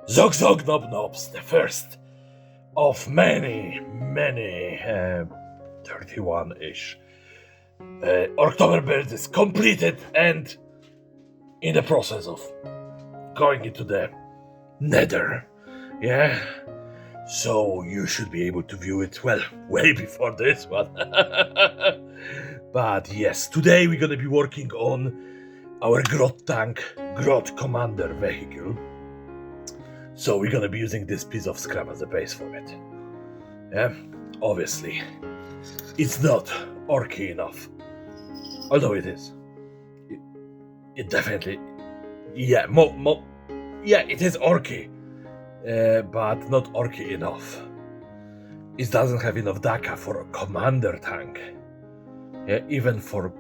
Zog Zog Nob Nobs, the first of many, 31-ish. Orktober build is completed and in the process of going into the nether. Yeah. So you should be able to view it, well, way before this one. But yes, today we're gonna be working on our Grot tank, Grot commander vehicle. So we're gonna be using this piece of scrap as a base for it. Yeah, obviously, it's not orky enough. Although it is. It definitely, yeah, it is orky. But not orky enough. It doesn't have enough DACA for a commander tank. Yeah, even for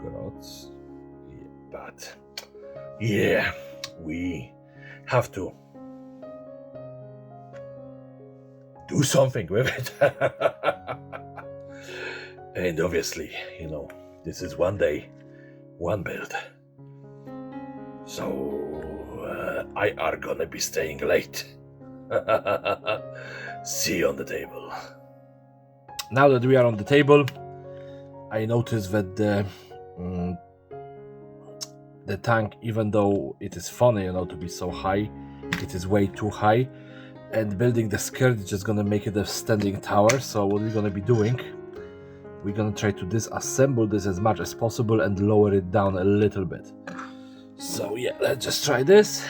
Grots. Yeah, but yeah, we have to do something with it. And obviously, this is one day, one build. So I are gonna be staying late. See you on the table. Now that we are on the table, I noticed that the tank, even though it is funny, to be so high, it is way too high. And building the skirt is just gonna make it a standing tower. So what we're gonna be doing, we're gonna try to disassemble this as much as possible and lower it down a little bit. So yeah, let's just try this.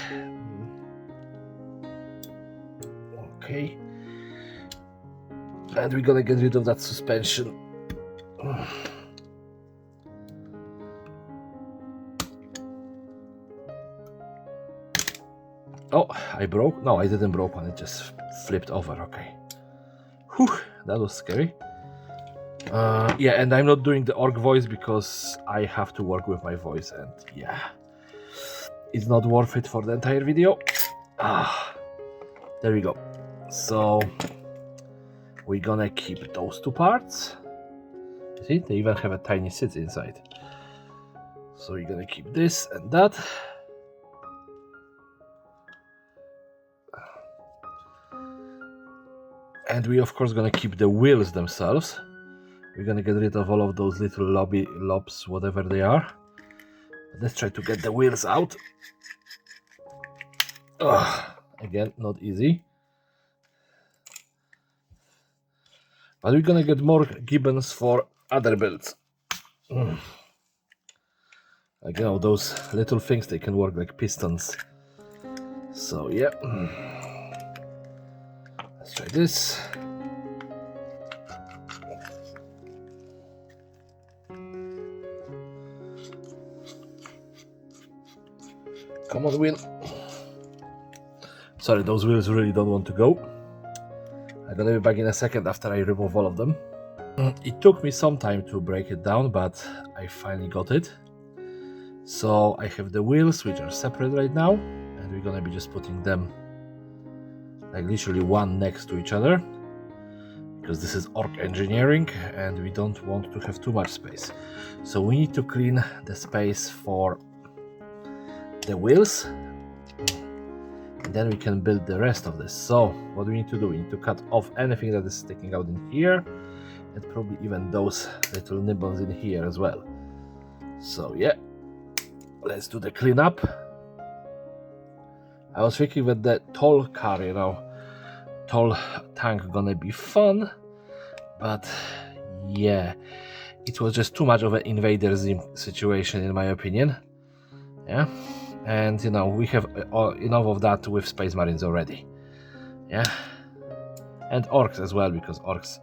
Okay. And we're gonna get rid of that suspension. Oh, I broke? No, I didn't broke one, it just flipped over, okay. Whew, that was scary. Yeah, and I'm not doing the orc voice because I have to work with my voice, and yeah, it's not worth it for the entire video. There we go. So we're gonna keep those two parts. See, they even have a tiny seat inside. So we're gonna keep this and that. And we of course gonna keep the wheels themselves. We're gonna get rid of all of those little lobs, whatever they are. Let's try to get the wheels out. Again, not easy. But we're gonna get more gibbons for other builds. Like, those little things, they can work like pistons. So yeah. Let's try this. Come on, wheel. Sorry, those wheels really don't want to go. I'm gonna be back in a second after I remove all of them. It took me some time to break it down, but I finally got it. So I have the wheels, which are separate right now, and we're gonna be just putting them like literally one next to each other, because this is orc engineering and we don't want to have too much space. So we need to clean the space for the wheels, and then we can build the rest of this. So what we need to do, we need to cut off anything that is sticking out in here, and probably even those little nibbles in here as well. So yeah, let's do the cleanup. I was thinking that the tall car, tall tank gonna be fun, but yeah, it was just too much of an Invader Zim situation in my opinion. Yeah, and we have enough of that with Space Marines already. Yeah, and orcs as well, because orcs,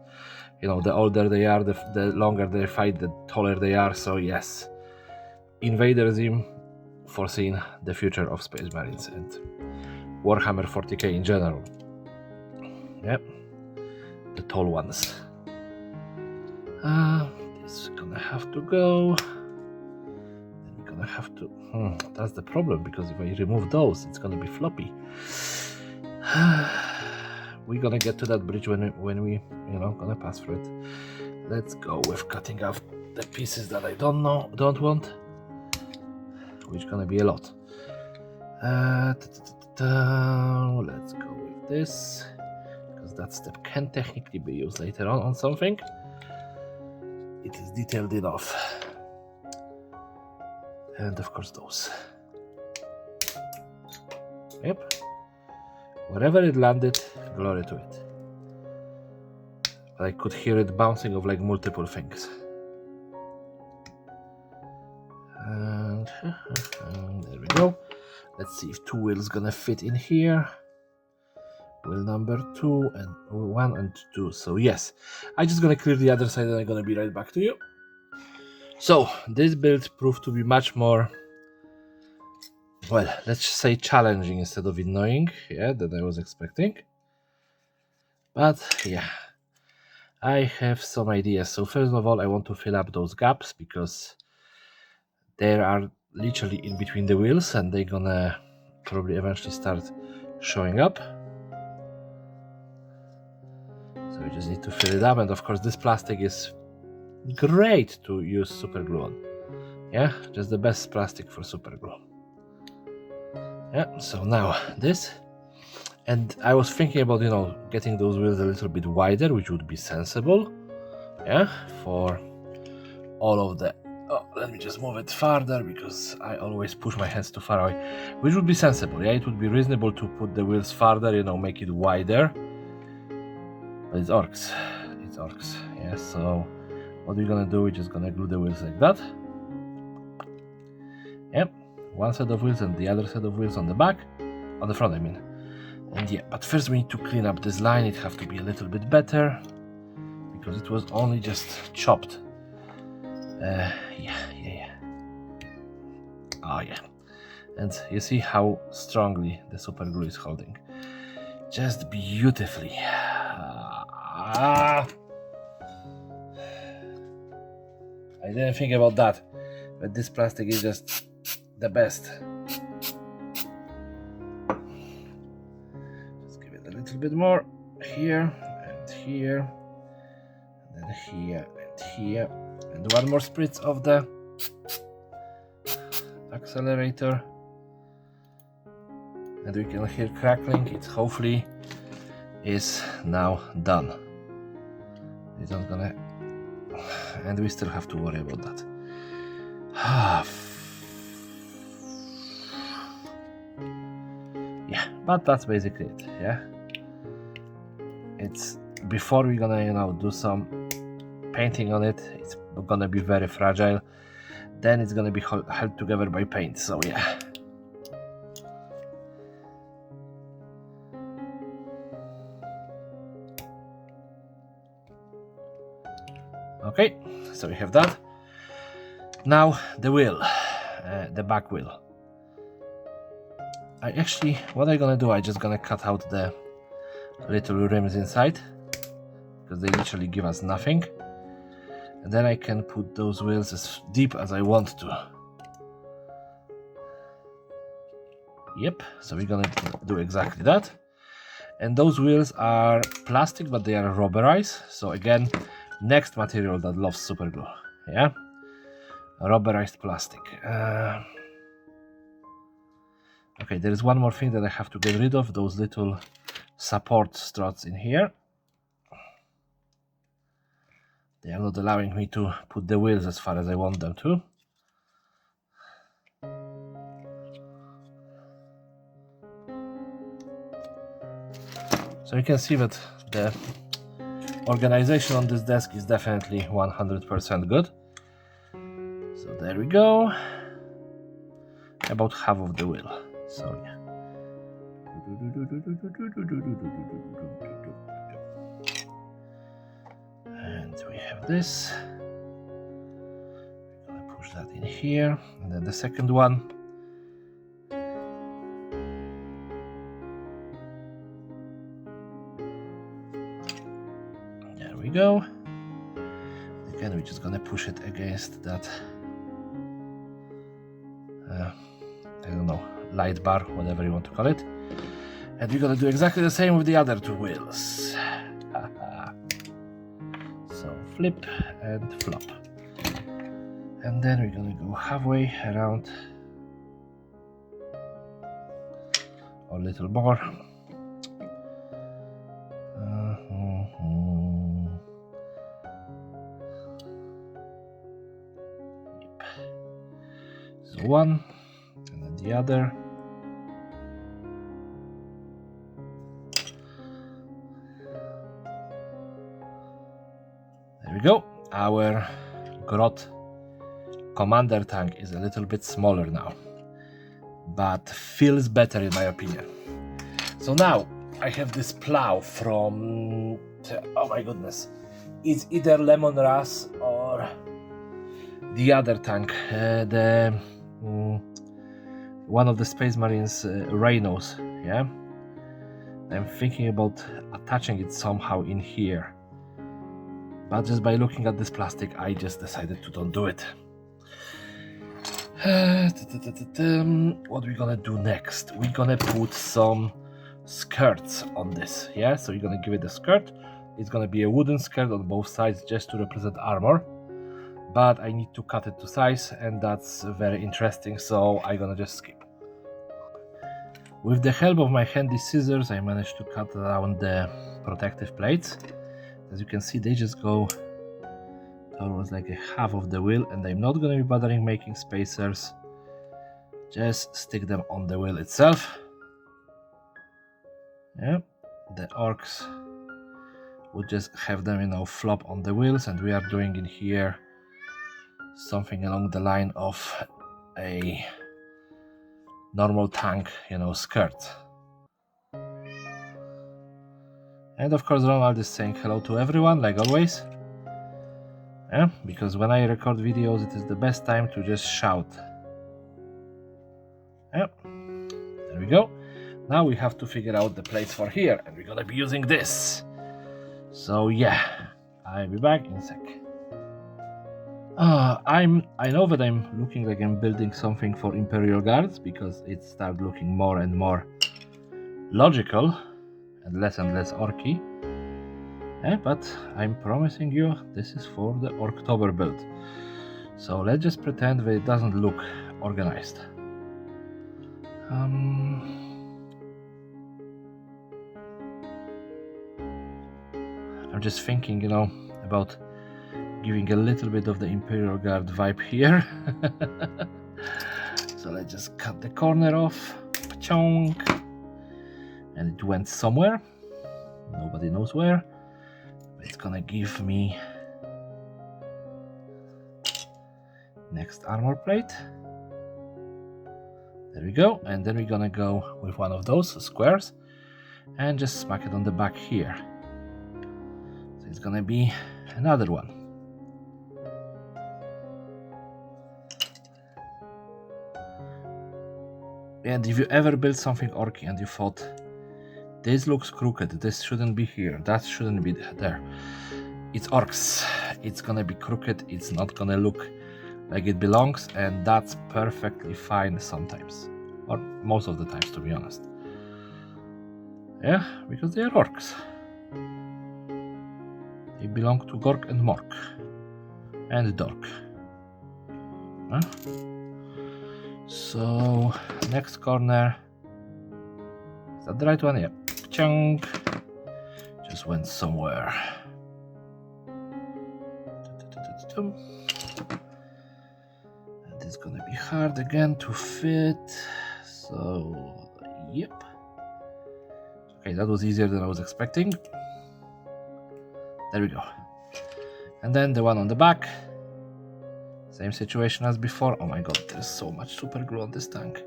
the older they are, the longer they fight, the taller they are. So yes, Invader Zim foreseen the future of Space Marines and Warhammer 40k in general. Yep, the tall ones. This is gonna have to go. Then we're gonna have to. That's the problem, because if I remove those, it's gonna be floppy. We're gonna get to that bridge when we gonna pass through it. Let's go with cutting off the pieces that I don't want, which gonna be a lot. let's go with this, because that step can technically be used later on something. It is detailed enough. And of course those. Yep. Wherever it landed, glory to it. I could hear it bouncing of like multiple things. And there we go. Let's see if 2 wheels gonna fit in here. Wheel number 2 and 1 and 2. So yes, I'm just gonna clear the other side and I'm gonna be right back to you. So this build proved to be much more, well, let's say challenging instead of annoying, yeah, than I was expecting. But yeah, I have some ideas. So first of all, I want to fill up those gaps because they are literally in between the wheels and they're gonna probably eventually start showing up. So we just need to fill it up, and of course this plastic is great to use super glue on. Yeah, just the best plastic for super glue. Yeah, so now this, and I was thinking about, you know, getting those wheels a little bit wider, which would be sensible. Yeah, for all of the, oh, let me just move it farther because I always push my hands too far away, which would be sensible. Yeah, it would be reasonable to put the wheels farther, you know, make it wider. But it's orcs. It's orcs. Yeah, so what we're gonna do, we're just gonna glue the wheels like that. Yep, one set of wheels and the other set of wheels on the back, on the front I mean. And yeah, but first we need to clean up this line. It have to be a little bit better because it was only just chopped. Yeah. Oh yeah. And you see how strongly the super glue is holding. Just beautifully. I didn't think about that, but this plastic is just the best. Just give it a little bit more here and here, and then here and here, and one more spritz of the accelerator, and we can hear crackling. It hopefully is now done. It's not gonna, and we still have to worry about that. Yeah, but that's basically it. Yeah, it's before we're gonna, you know, do some painting on it. It's gonna be very fragile. Then it's gonna be held together by paint. So yeah. Okay, so we have that. Now the wheel, the back wheel. What I'm gonna do, I'm just gonna cut out the little rims inside because they literally give us nothing. And then I can put those wheels as deep as I want to. Yep, so we're gonna do exactly that. And those wheels are plastic, but they are rubberized. So again, next material that loves super glue. Yeah, rubberized plastic. Okay, there is one more thing that I have to get rid of, those little support struts in here. They are not allowing me to put the wheels as far as I want them to. So you can see that the organization on this desk is definitely 100% good. So there we go. About half of the wheel. So yeah. And we have this. We're gonna push that in here. And then the second one. There we go. Again, we're just gonna push it against that, I don't know, light bar, whatever you want to call it. And we're gonna do exactly the same with the other two wheels. So flip and flop. And then we're gonna go halfway around or a little more. Yep. So one, and then the other. There we go. Our Grot commander tank is a little bit smaller now, but feels better in my opinion. So now I have this plow from, oh my goodness, it's either Lemon Ras or the other tank, one of the Space Marines Rhinos, yeah? I'm thinking about attaching it somehow in here, but just by looking at this plastic I just decided to don't do it. What are we gonna do next? We're gonna put some skirts on this, yeah? So you're gonna give it a skirt. It's gonna be a wooden skirt on both sides just to represent armor, but I need to cut it to size and that's very interesting, so I'm gonna just skip. With the help of my handy scissors I managed to cut around the protective plates. As you can see, they just go towards like a half of the wheel, and I'm not gonna be bothering making spacers, just stick them on the wheel itself. Yeah, the orcs would just have them, you know, flop on the wheels, and we are doing in here something along the line of a normal tank, you know, skirt. And of course Ronald is saying hello to everyone, like always. Yeah, because when I record videos it is the best time to just shout. Yeah, there we go. Now we have to figure out the plates for here, and we're gonna be using this. So yeah, I'll be back in a sec. I know that I'm looking like I'm building something for Imperial Guards, because it started looking more and more logical and less orky. Yeah, but I'm promising you this is for the Orktober build. So let's just pretend that it doesn't look organized. I'm just thinking, you know, about giving a little bit of the Imperial Guard vibe here. So let's just cut the corner off, chunk, and it went somewhere. Nobody knows where. It's gonna give me next armor plate. There we go, and then we're gonna go with one of those squares and just smack it on the back here. So it's gonna be another one. And if you ever built something orky and you thought, this looks crooked, this shouldn't be here, that shouldn't be there, it's orcs. It's gonna be crooked, it's not gonna look like it belongs, and that's perfectly fine sometimes, or most of the times, to be honest. Yeah, because they are orcs. They belong to Gork and Mork and Dork. Huh? So next corner, is that the right one? Yeah. Chunk. Just went somewhere. And it's gonna be hard again to fit. So yep. Okay, that was easier than I was expecting. There we go. And then the one on the back. Same situation as before. Oh my god, there's so much super glue on this tank.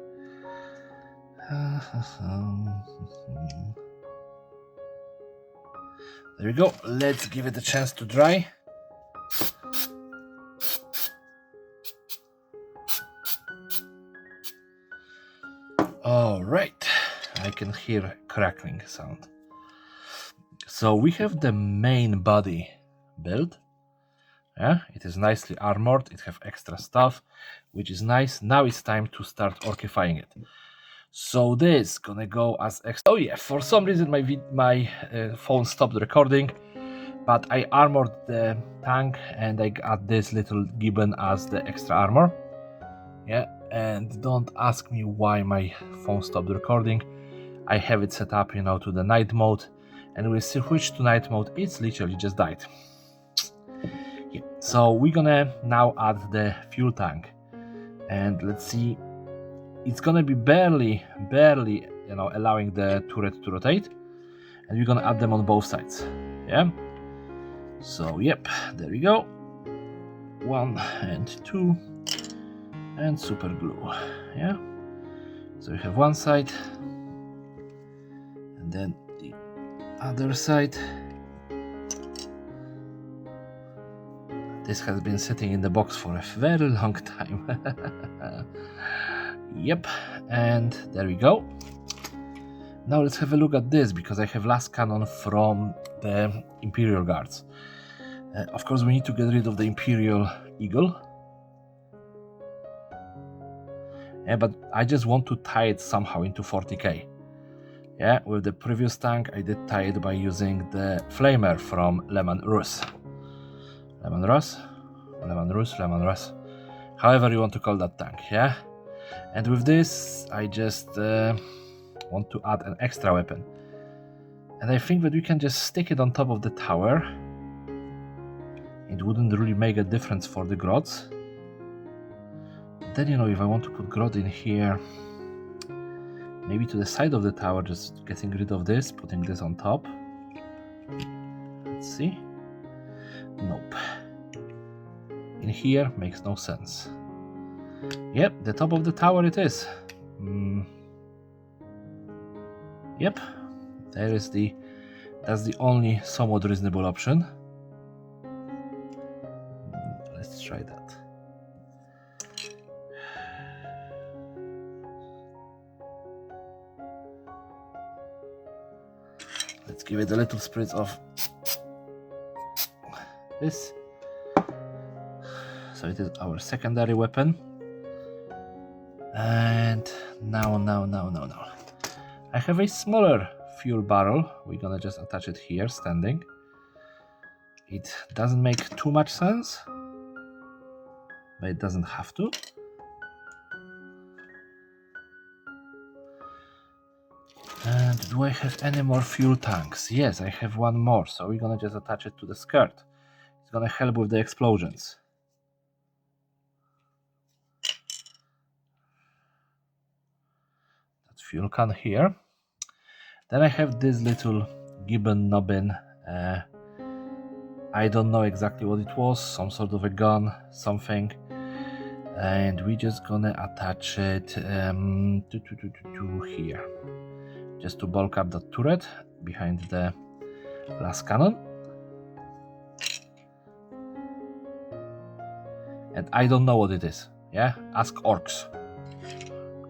There we go. Let's give it a chance to dry. All right, I can hear crackling sound. So we have the main body build. Yeah, it is nicely armored. It has extra stuff, which is nice. Now it's time to start orkifying it. So this gonna go as extra. Oh yeah, for some reason my phone stopped recording, but I armored the tank and I got this little gibbon as the extra armor. Yeah, and don't ask me why my phone stopped recording. I have it set up, to the night mode, and we switch to night mode. It's literally just died. Yeah. So we're gonna now add the fuel tank, and let's see. It's gonna be barely, allowing the turret to rotate, and we're gonna add them on both sides. Yeah. So yep, there we go. 1 and 2, and super glue. Yeah. So we have one side, and then the other side. This has been sitting in the box for a very long time. Yep, and there we go. Now let's have a look at this, because I have last cannon from the Imperial Guards. Of course, we need to get rid of the Imperial Eagle. Yeah, but I just want to tie it somehow into 40k. Yeah, with the previous tank, I did tie it by using the Flamer from Lemon Rus. However you want to call that tank, yeah? And with this, I just want to add an extra weapon. And I think that we can just stick it on top of the tower. It wouldn't really make a difference for the Grots. Then, if I want to put Grot in here, maybe to the side of the tower, just getting rid of this, putting this on top. Let's see. Nope. In here makes no sense. Yep, the top of the tower it is. Yep, that's the only somewhat reasonable option. Let's try that. Let's give it a little spritz of this. So it is our secondary weapon. And now. I have a smaller fuel barrel. We're gonna just attach it here, standing. It doesn't make too much sense, but it doesn't have to. And do I have any more fuel tanks? Yes, I have one more. So we're gonna just attach it to the skirt. It's gonna help with the explosions. That's fuel can here. Then I have this little gibbon nobbin. I don't know exactly what it was, some sort of a gun, something. And we're just gonna attach it to here, just to bulk up the turret behind the last cannon. And I don't know what it is. Yeah, ask orcs.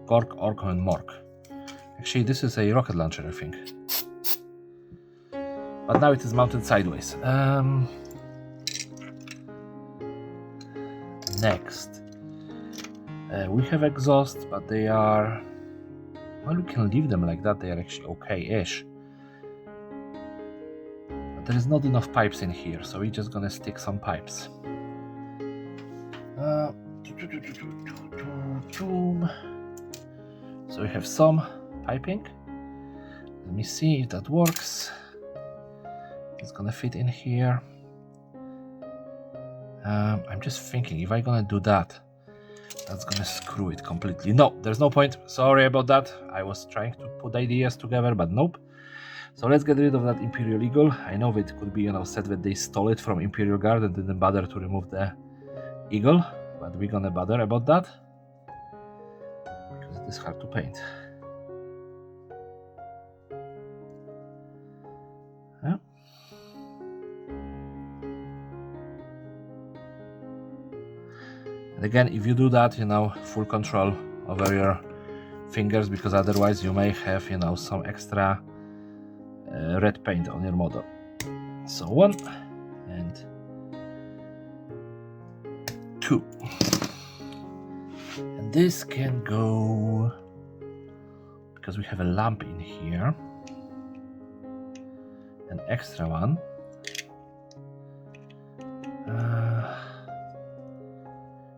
Gork, orc, and mork. Actually, this is a rocket launcher, I think. But now it is mounted sideways. Next. We have exhaust, but they are... Well, we can leave them like that. They are actually okay-ish. But there is not enough pipes in here, so we're just gonna stick some pipes. So we have some piping. Let me see if that works. It's gonna fit in here. I'm just thinking, if I'm gonna do that, that's gonna screw it completely. No, there's no point. Sorry about that. I was trying to put ideas together, but nope. So let's get rid of that Imperial Eagle. I know that it could be, said that they stole it from Imperial Guard and didn't bother to remove the Eagle, but we're gonna bother about that because it is hard to paint. Yeah. And again, if you do that, full control over your fingers, because otherwise you may have, some extra red paint on your model. So 1 and 2. And this can go, because we have a lamp in here, an extra one.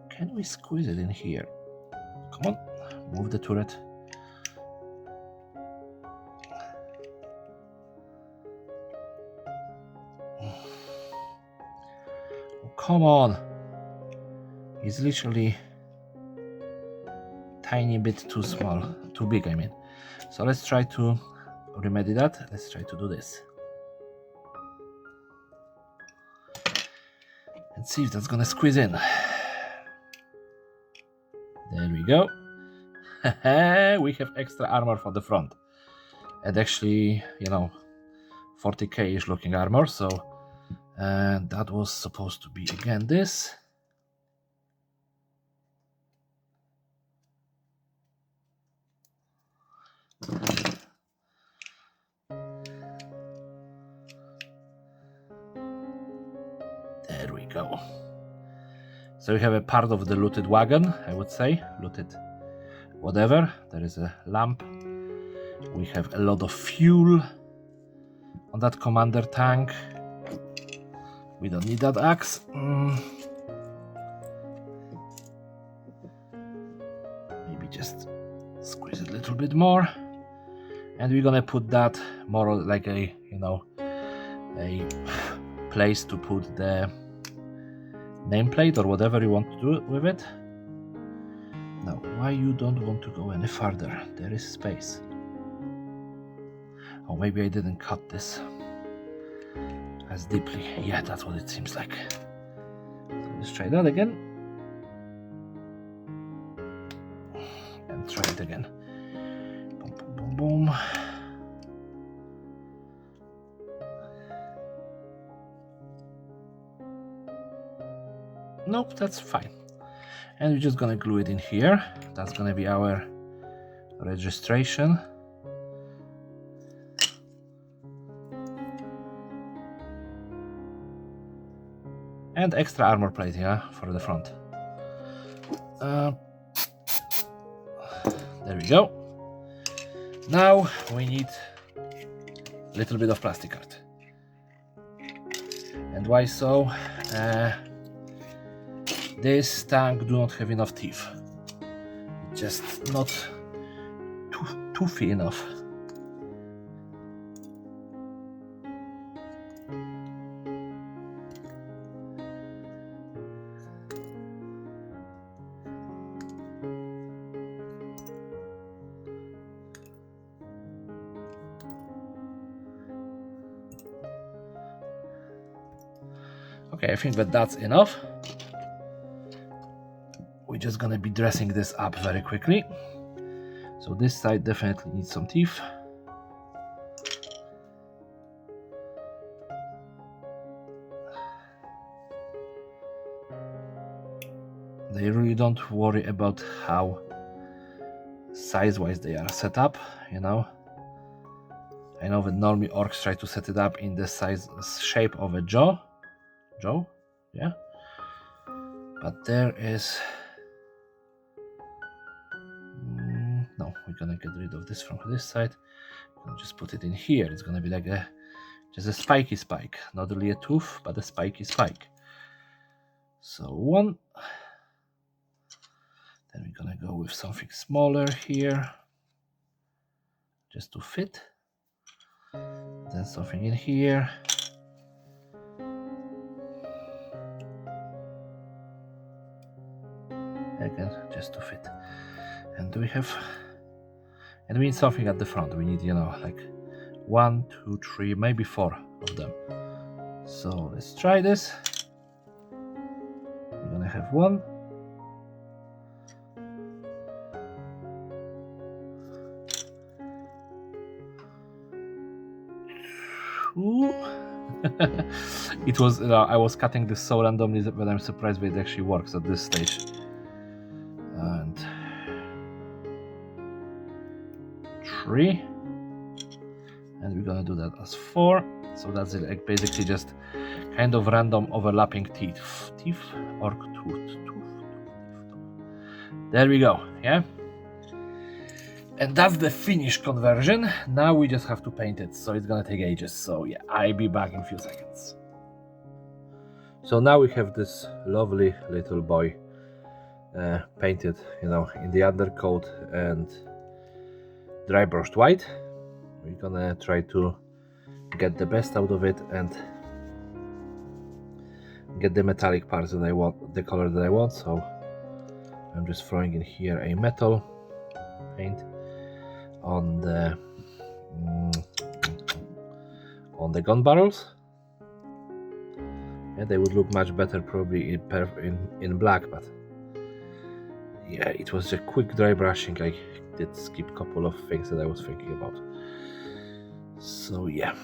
Can we squeeze it in here? Come on, move the turret. come on. He's literally tiny bit too small, too big, I mean. So let's try to remedy that. Let's try to do this. And see if that's gonna squeeze in. There we go. We have extra armor for the front. And actually, 40k-ish looking armor, so and that was supposed to be again this. There we go. So we have a part of the looted wagon, I would say, looted whatever. There is a lamp. We have a lot of fuel on that commander tank. We don't need that axe. Maybe just squeeze it a little bit more. And we're gonna put that more like a, a place to put the nameplate or whatever you want to do with it. Now, why you don't want to go any further? There is space. Oh, maybe I didn't cut this as deeply. Yeah, that's what it seems like. So let's try that again. And try it again. Boom, boom, boom, boom. Nope, that's fine. And we're just gonna glue it in here. That's gonna be our registration. And extra armor plate, yeah, for the front. There we go. Now we need a little bit of plastic art. And why so? This tank do not have enough teeth. It's just not toothy enough. Okay, I think that that's enough. We're just gonna be dressing this up very quickly. So this side definitely needs some teeth. They really don't worry about how size-wise they are set up, I know that normally orcs try to set it up in the shape of a jaw, yeah. But there is no. We're gonna get rid of this from this side. We'll just put it in here. It's gonna be like just a spiky spike, not really a tooth, but a spiky spike. So one. Then we're gonna go with something smaller here, just to fit. Then something in here. Again, just to fit. And we need something at the front. We need, like 1, 2, 3, maybe 4 of them. So let's try this. We're gonna have 1. It was I was cutting this so randomly that I'm surprised that it actually works at this stage. And 3, and we're gonna do that as 4. So that's it, like basically just kind of random overlapping teeth or tooth. There we go, yeah. And that's the finished conversion. Now we just have to paint it, so it's gonna take ages. So yeah, I'll be back in a few seconds. So now we have this lovely little boy painted, in the undercoat and dry brushed white. We're gonna try to get the best out of it, and get the metallic parts that I want, the color that I want. So I'm just throwing in here a metal paint on the gun barrels. Yeah, they would look much better probably in black, but yeah, it was a quick dry brushing. I did skip a couple of things that I was thinking about. So yeah.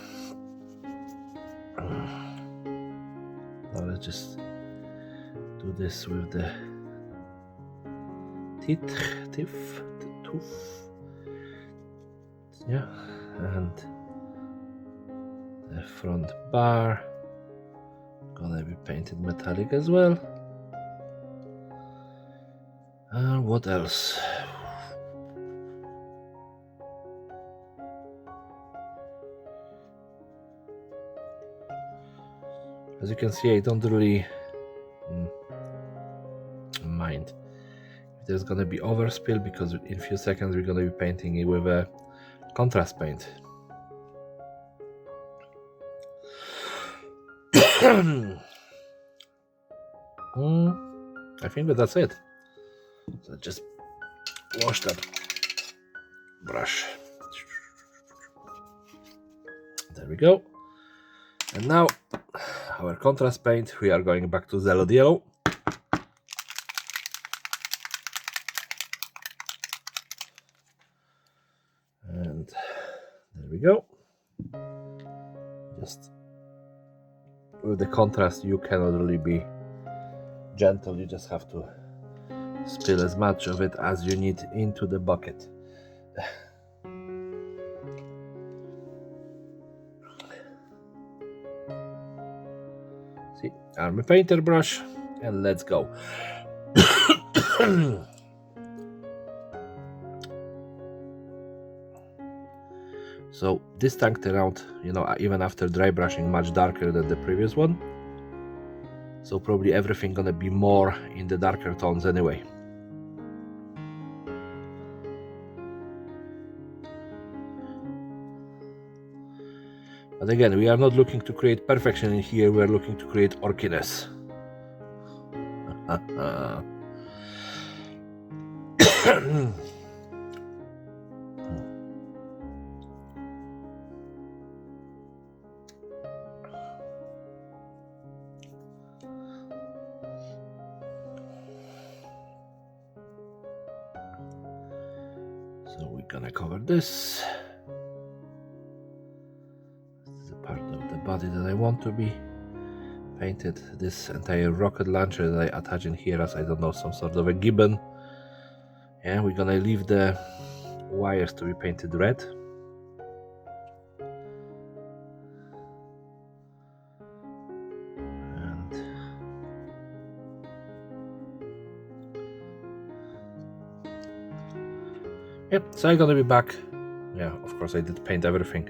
Now let's just do this with the tooth. Yeah, and the front bar gonna be painted metallic as well. And what else? As you can see, I don't really mind if there's gonna be overspill, because in a few seconds we're gonna be painting it with a contrast paint. I think that's it. So just wash that brush. There we go. And now our contrast paint, we are going back to Zealot Yellow. And there we go. Just with the contrast, you cannot really be gentle. You just have to spill as much of it as you need into the bucket. See, Army Painter brush, and let's go. So this tank turned out, you know, even after dry brushing, much darker than the previous one. So probably everything gonna be more in the darker tones anyway. But again, we are not looking to create perfection in here, we are looking to create orkiness. So we're gonna cover this. This is a part of the body that I want to be painted. This entire rocket launcher that I attach in here as, I don't know, some sort of a gibbon. And we're gonna leave the wires to be painted red. And yep, so I'm gonna be back. Yeah, of course I did paint everything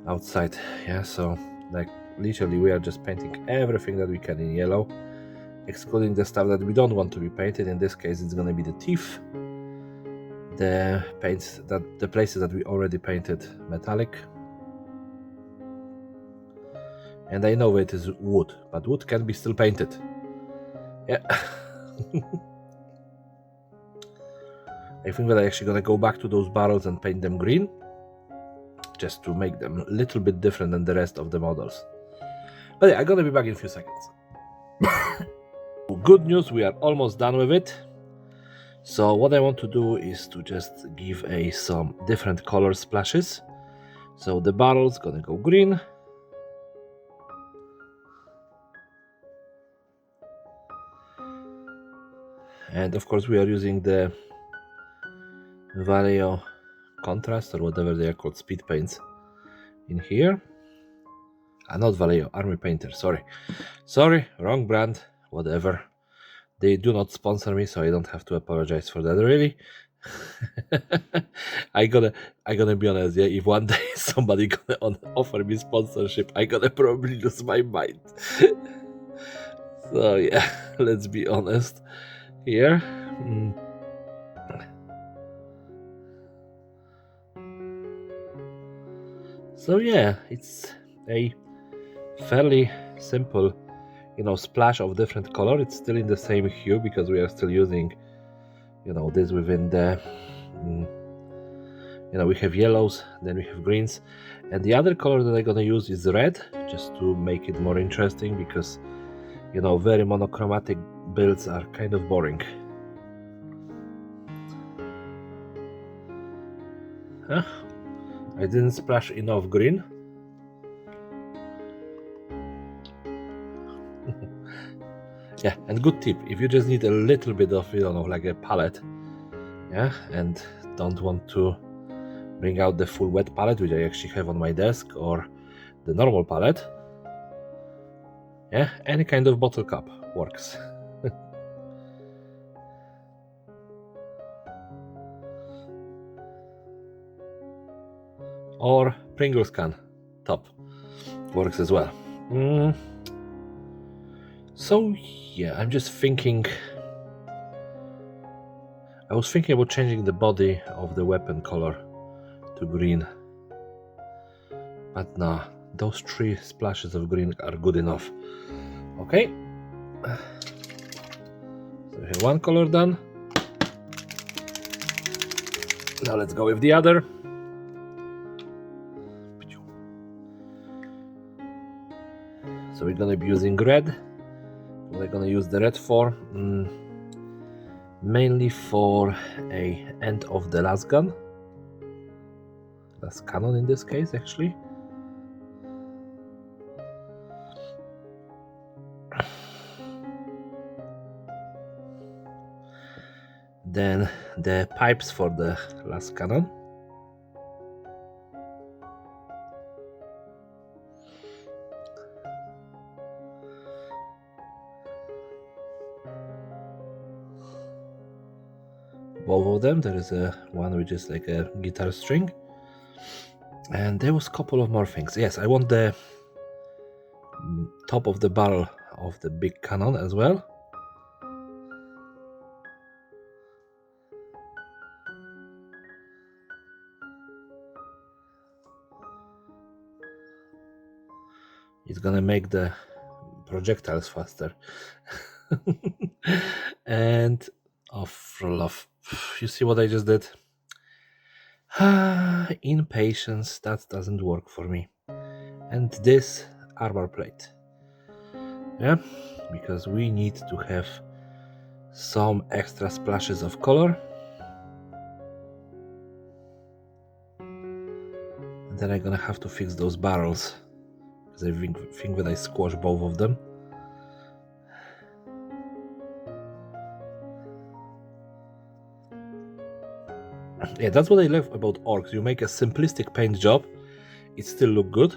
outside. Yeah, so like literally we are just painting everything that we can in yellow, excluding the stuff that we don't want to be painted. In this case it's gonna be the teeth, the paints, that the places that we already painted metallic. And I know it is wood, but wood can be still painted. Yeah. I think that I'm actually gonna go back to those barrels and paint them green, just to make them a little bit different than the rest of the models. But yeah, I'm gonna be back in a few seconds. Good news, we are almost done with it. So what I want to do is to just give some different color splashes. So the barrel's gonna go green. And of course we are using the Vallejo contrast, or whatever they are called, speed paints in here. Not Vallejo, Army Painter, sorry, wrong brand, whatever. They do not sponsor me, so I don't have to apologize for that, really. I gonna be honest, yeah, if one day somebody gonna offer me sponsorship, I gonna probably lose my mind. So yeah, let's be honest here. So yeah, it's a fairly simple splash of different color. It's still in the same hue because we are still using this within the we have yellows, then we have greens, and the other color that I'm gonna use is red, just to make it more interesting, because very monochromatic builds are kind of boring. I didn't splash enough green. Yeah, and good tip, if you just need a little bit of like a palette, yeah, and don't want to bring out the full wet palette, which I actually have on my desk, or the normal palette, yeah, any kind of bottle cap works. Or Pringles can top works as well. So yeah, I'm just thinking, I was thinking about changing the body of the weapon color to green, but nah, those 3 splashes of green are good enough. Okay, so we have one color done. Now let's go with the other. So we're gonna be using red. We're gonna use the red for mainly for a end of the last gun, last cannon in this case actually. Then the pipes for the last cannon. Both of them. There is one which is like a guitar string, and there was a couple of more things. Yes, I want the top of the barrel of the big cannon as well. It's gonna make the projectiles faster. And for love, you see what I just did? Impatience, that doesn't work for me. And this armor plate, yeah, because we need to have some extra splashes of color. And then I'm gonna have to fix those barrels, because I think that I squashed both of them. Yeah, that's what I love about orcs. You make a simplistic paint job, it still look good.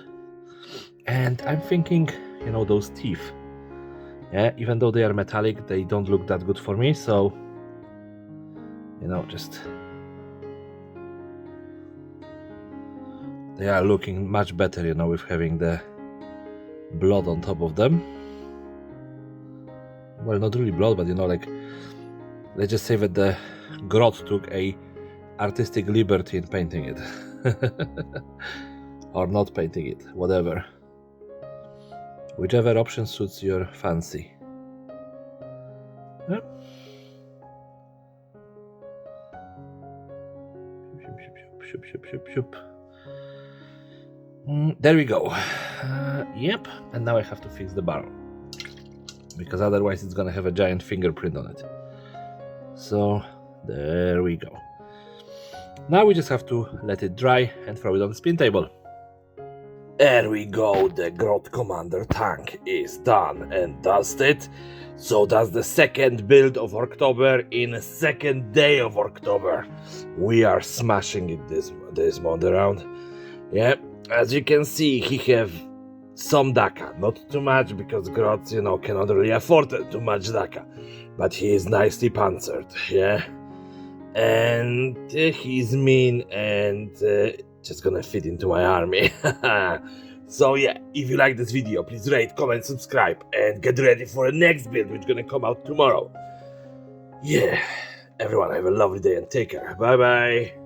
And I'm thinking, those teeth, yeah, even though they are metallic, they don't look that good for me. So, just they are looking much better, with having the blood on top of them. Well, not really blood, but like, let's just say that the Grot took a artistic liberty in painting it. Or not painting it, whatever. Whichever option suits your fancy. Yeah. There we go. Yep, and now I have to fix the barrel, because otherwise it's gonna have a giant fingerprint on it. So there we go. Now we just have to let it dry and throw it on the spin table. There we go, the Grot Commander tank is done and dusted. So that's the second build of Orktober in the second day of Orktober. We are smashing it this month around. Yeah, as you can see, he have some DACA, not too much, because Grot, cannot really afford too much DACA. But he is nicely panzered, yeah. And he's mean and just gonna fit into my army. So yeah, if you like this video, please rate, comment, subscribe, and get ready for the next build, which is gonna come out tomorrow. Yeah, everyone have a lovely day and take care. Bye bye.